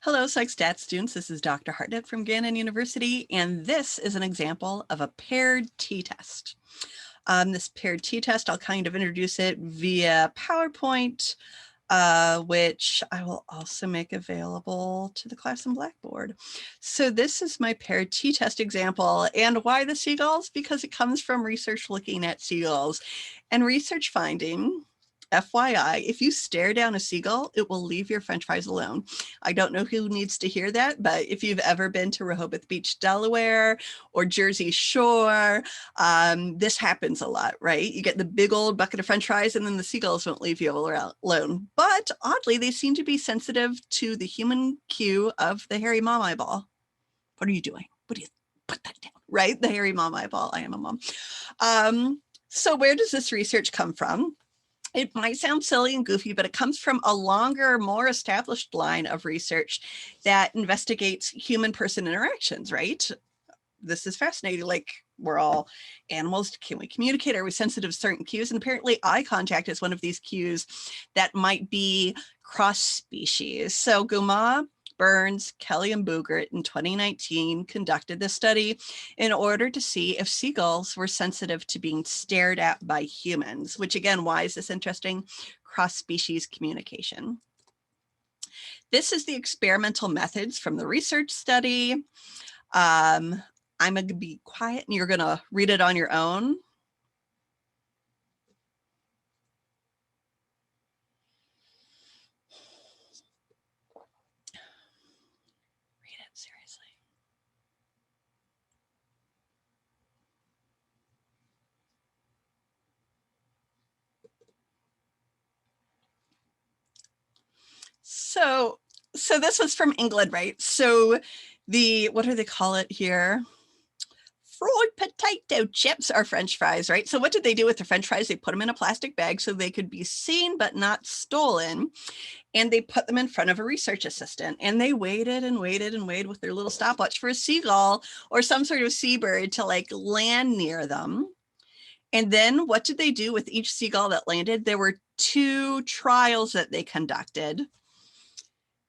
Hello, Psych Stats students. This is Dr. Hartnett from Gannon University, and this is an example of a paired t-test. This paired t-test, I'll kind of introduce it via PowerPoint, which I will also make available to the class in Blackboard. So this is my paired t-test example. And why the seagulls? Because it comes from research looking at seagulls. And research finding, FYI, if you stare down a seagull, it will leave your french fries alone. I don't know who needs to hear that, but if you've ever been to Rehoboth Beach, Delaware, or Jersey Shore, this happens a lot, right? You get the big old bucket of french fries and then the seagulls won't leave you alone. But oddly, they seem to be sensitive to the human cue of the hairy mom eyeball. What are you doing? What do you put that down, right? The hairy mom eyeball. I am a mom. So where does this research come from? It might sound silly and goofy, but it comes from a longer, more established line of research that investigates human-person interactions, right? This is fascinating. Like, we're all animals. Can we communicate? Are we sensitive to certain cues? And apparently eye contact is one of these cues that might be cross-species. So Guma, Burns, Kelly, and Boogert in 2019 conducted this study in order to see if seagulls were sensitive to being stared at by humans, which again, why is this interesting? Cross-species communication. This is the experimental methods from the research study. I'm going to be quiet and you're going to read it on your own. Read it seriously. So this was from England, right? So what do they call it here? Fried potato chips are French fries, right? So what did they do with the French fries? They put them in a plastic bag so they could be seen but not stolen. And they put them in front of a research assistant. And they waited and waited and waited with their little stopwatch for a seagull or some sort of seabird to like land near them. And then what did they do with each seagull that landed? There were 2 trials that they conducted.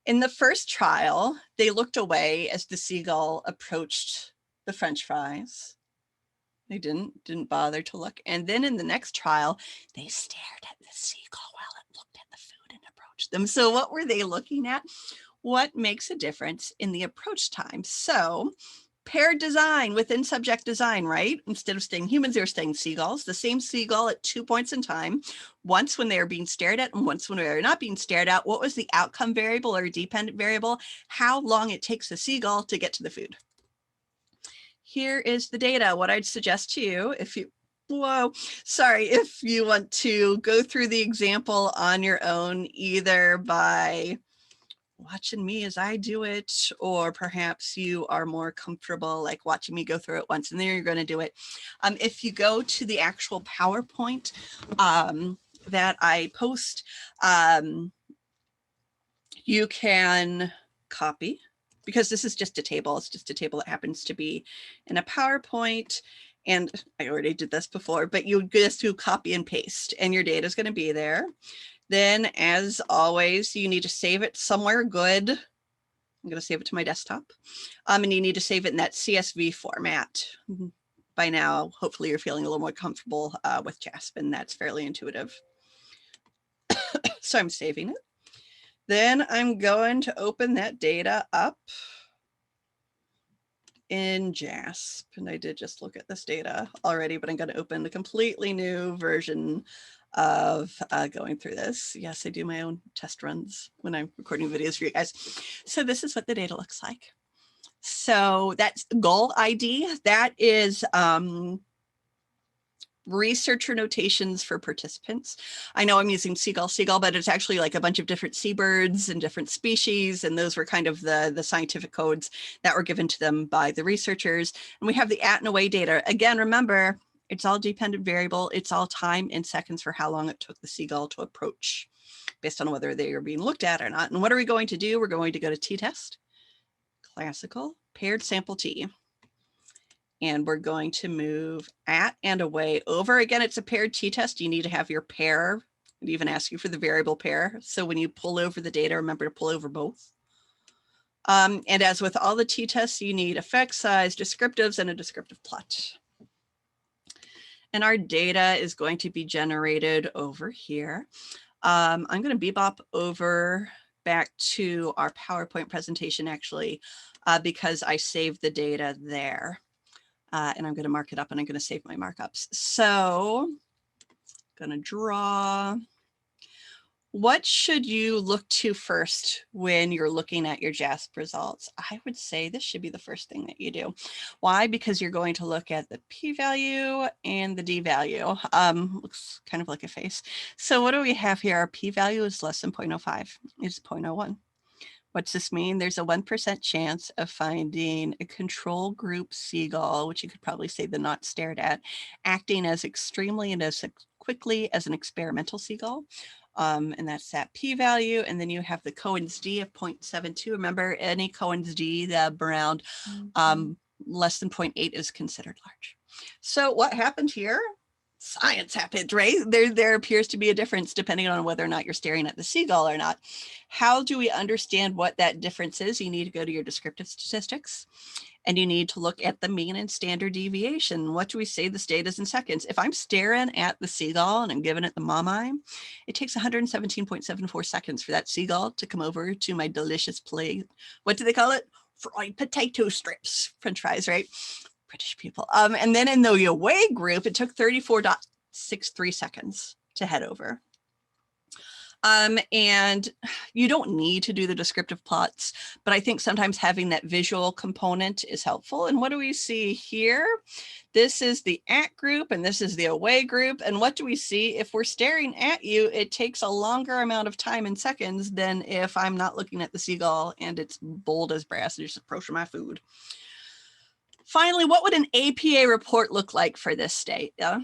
In the first trial, they looked away as the seagull approached the French fries. They didn't bother to look. And then in the next trial, they stared at the seagull while it looked at the food and approached them. So what were they looking at? What makes a difference in the approach time? So paired design within subject design, right? Instead of staying humans, they were staying seagulls, the same seagull at 2 points in time, once when they were being stared at and once when they were not being stared at. What was the outcome variable or dependent variable? How long it takes the seagull to get to the food. Here is the data. What I'd suggest to you, if you want to go through the example on your own, either by watching me as I do it, or perhaps you are more comfortable like watching me go through it once and then you're going to do it. If you go to the actual PowerPoint that I post, you can copy, because this is just a table. It's just a table that happens to be in a PowerPoint. And I already did this before, but you just do copy and paste and your data is going to be there. Then, as always, you need to save it somewhere good. I'm going to save it to my desktop. And you need to save it in that CSV format. By now, hopefully you're feeling a little more comfortable with JASP, and that's fairly intuitive. So I'm saving it. Then I'm going to open that data up in JASP. And I did just look at this data already, but I'm going to open a completely new version of going through this. Yes, I do my own test runs when I'm recording videos for you guys. So this is what the data looks like. So that's goal ID. That is researcher notations for participants. I know I'm using seagull, but it's actually like a bunch of different seabirds and different species. And those were kind of the scientific codes that were given to them by the researchers. And we have the at and away data. Again, remember, it's all dependent variable. It's all time in seconds for how long it took the seagull to approach based on whether they are being looked at or not. And what are we going to do? We're going to go to t-test, classical, paired sample t. And we're going to move at and away over. Again, it's a paired t-test. You need to have your pair. It even asks you for the variable pair. So when you pull over the data, remember to pull over both. And as with all the t-tests, you need effect size, descriptives, and a descriptive plot. And our data is going to be generated over here. I'm going to bebop over back to our PowerPoint presentation, actually, because I saved the data there. And I'm going to mark it up, and I'm going to save my markups. So I'm going to draw. What should you look to first when you're looking at your JASP results? I would say this should be the first thing that you do. Why? Because you're going to look at the p-value and the d-value. Looks kind of like a face. So what do we have here? Our p-value is less than 0.05. It's 0.01. What's this mean? There's a 1% chance of finding a control group seagull, which you could probably say the not stared at, acting as extremely and as quickly as an experimental seagull. And that's that p-value. And then you have the Cohen's d of 0.72. Remember, any Cohen's d, the around less than 0.8 is considered large. So what happened here? Science happened, right? There appears to be a difference depending on whether or not you're staring at the seagull or not. How do we understand what that difference is? You need to go to your descriptive statistics, and you need to look at the mean and standard deviation. What do we say this data is in seconds? If I'm staring at the seagull and I'm giving it the mom eye, it takes 117.74 seconds for that seagull to come over to my delicious plate. What do they call it? Fried potato strips, French fries, right? British people. And then in the away group, it took 34.63 seconds to head over. And you don't need to do the descriptive plots, but I think sometimes having that visual component is helpful. And what do we see here? This is the at group, and this is the away group. And what do we see? If we're staring at you, it takes a longer amount of time in seconds than if I'm not looking at the seagull and it's bold as brass and just approaching my food. Finally, what would an APA report look like for this data?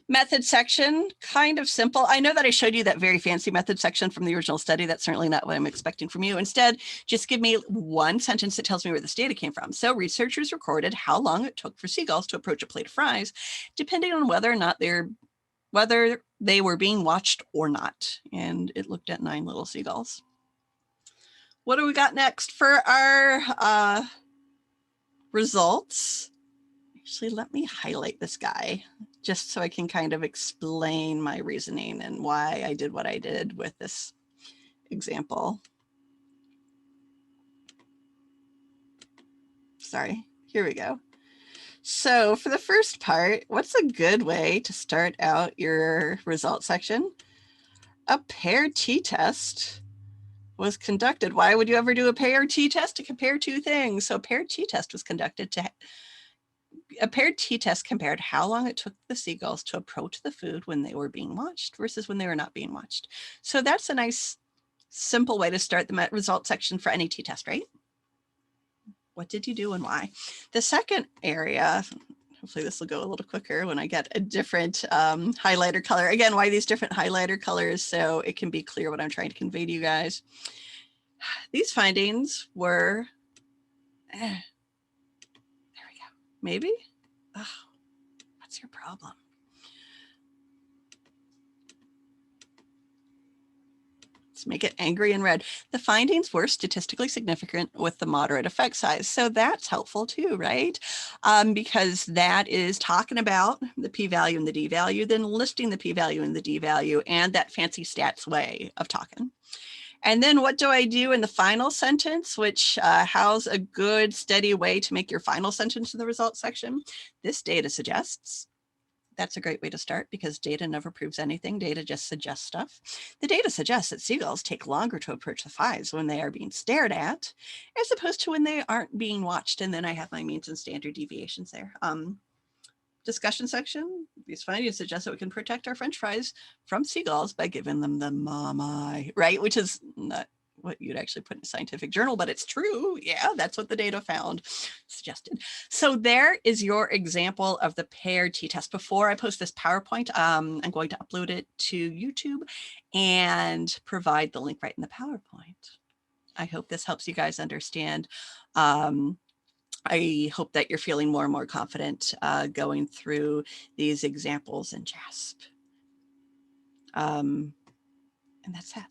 Method section, kind of simple. I know that I showed you that very fancy method section from the original study. That's certainly not what I'm expecting from you. Instead, just give me one sentence that tells me where this data came from. So researchers recorded how long it took for seagulls to approach a plate of fries, depending on whether or not whether they were being watched or not. And it looked at 9 little seagulls. What do we got next for our results? Actually, let me highlight this guy just so I can kind of explain my reasoning and why I did what I did with this example. Sorry, here we go. So for the first part, what's a good way to start out your results section? A paired t-test was conducted. Why would you ever do a paired t-test? To compare two things. So a paired t-test was conducted to a paired t-test compared how long it took the seagulls to approach the food when they were being watched versus when they were not being watched. So that's a nice, simple way to start the result section for any t-test, right? What did you do and why? The second area, hopefully this will go a little quicker when I get a different highlighter color. Again, why these different highlighter colors? So it can be clear what I'm trying to convey to you guys. These findings were, there we go, maybe? Oh, what's your problem? Let's make it angry and red. The findings were statistically significant with the moderate effect size. So that's helpful too, right? Because that is talking about the p-value and the d-value, then listing the p-value and the d-value and that fancy stats way of talking. And then what do I do in the final sentence, which how's a good steady way to make your final sentence in the results section? This data suggests. That's a great way to start because data never proves anything. Data just suggests stuff. The data suggests that seagulls take longer to approach the flies when they are being stared at, as opposed to when they aren't being watched. And then I have my means and standard deviations there. Discussion section. These findings suggest that we can protect our French fries from seagulls by giving them the mom eye, right? Which is not what you'd actually put in a scientific journal, but it's true. Yeah, that's what the data found, suggested. So there is your example of the paired t-test. Before I post this PowerPoint, I'm going to upload it to YouTube and provide the link right in the PowerPoint. I hope this helps you guys understand. I hope that you're feeling more and more confident going through these examples in JASP. And that's that.